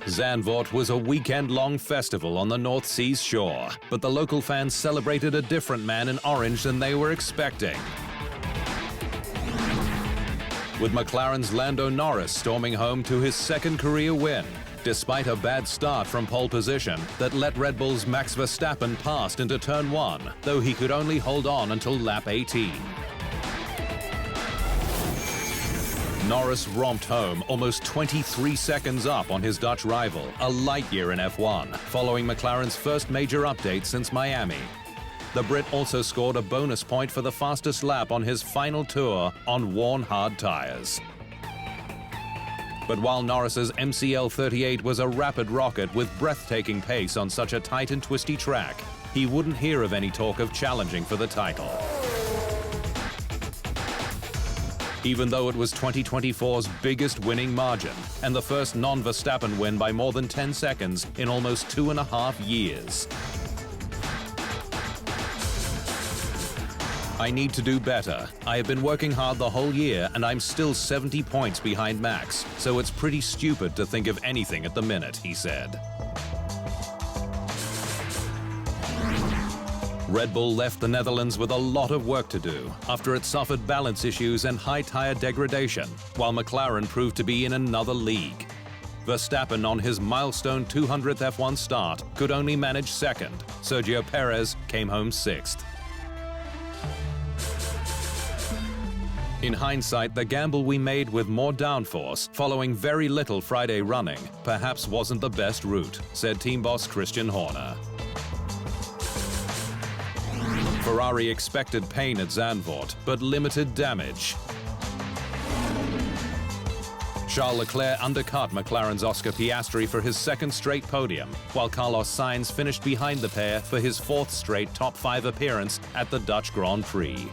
Zandvoort was a weekend-long festival on the North Sea's shore, but the local fans celebrated a different man in orange than they were expecting. With McLaren's Lando Norris storming home to his second career win, despite a bad start from pole position that let Red Bull's Max Verstappen pass into turn 1, though he could only hold on until lap 18. Norris romped home almost 23 seconds up on his Dutch rival, a light year in F1, following McLaren's first major update since Miami. The Brit also scored a bonus point for the fastest lap on his final tour on worn hard tyres. But while Norris's MCL 38 was a rapid rocket with breathtaking pace on such a tight and twisty track, he wouldn't hear of any talk of challenging for the title. Even though it was 2024's biggest winning margin and the first non-Verstappen win by more than 10 seconds in almost 2.5 years. I need to do better. I have been working hard the whole year and I'm still 70 points behind Max, so it's pretty stupid to think of anything at the minute, he said. Red Bull left the Netherlands with a lot of work to do after it suffered balance issues and high tyre degradation, while McLaren proved to be in another league. Verstappen, on his milestone 200th F1 start, could only manage second. Sergio Perez came home sixth. In hindsight, the gamble we made with more downforce, following very little Friday running, perhaps wasn't the best route, said team boss Christian Horner. Ferrari expected pain at Zandvoort, but limited damage. Charles Leclerc undercut McLaren's Oscar Piastri for his second straight podium, while Carlos Sainz finished behind the pair for his fourth straight top 5 appearance at the Dutch Grand Prix.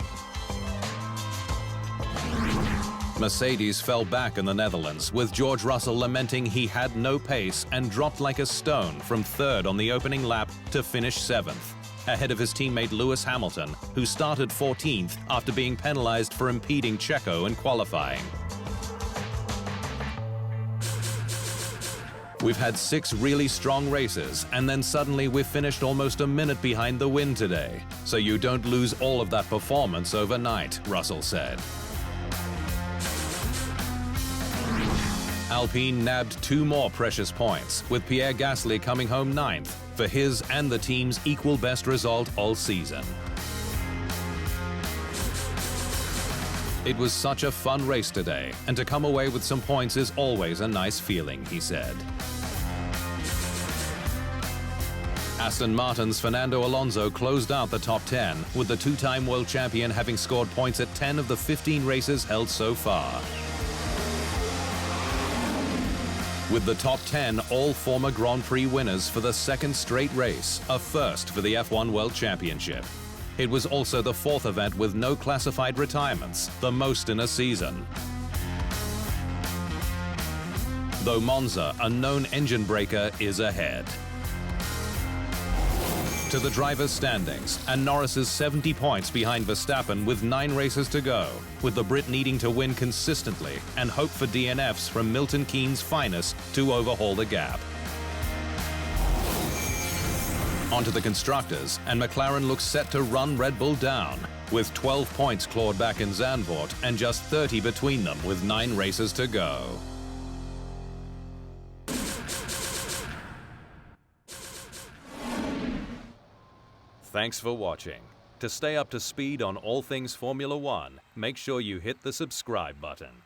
Mercedes fell back in the Netherlands, with George Russell lamenting he had no pace and dropped like a stone from third on the opening lap to finish 7th. Ahead of his teammate Lewis Hamilton, who started 14th after being penalized for impeding Checo in qualifying. We've had 6 really strong races, and then suddenly we've finished almost a minute behind the win today. So you don't lose all of that performance overnight, Russell said. Alpine nabbed 2 more precious points, with Pierre Gasly coming home 9th, for his and the team's equal best result all season. It was such a fun race today, and to come away with some points is always a nice feeling, he said. Aston Martin's Fernando Alonso closed out the top 10, with the 2-time world champion having scored points at 10 of the 15 races held so far. With the top 10 all former Grand Prix winners for the second straight race, a first for the F1 World Championship. It was also the 4th event with no classified retirements, the most in a season. Though Monza, a known engine breaker, is ahead. To the drivers' standings, and Norris is 70 points behind Verstappen with 9 races to go, with the Brit needing to win consistently and hope for DNFs from Milton Keynes' finest to overhaul the gap. Onto the constructors, and McLaren looks set to run Red Bull down, with 12 points clawed back in Zandvoort and just 30 between them with 9 races to go. Thanks for watching. To stay up to speed on all things Formula One, make sure you hit the subscribe button.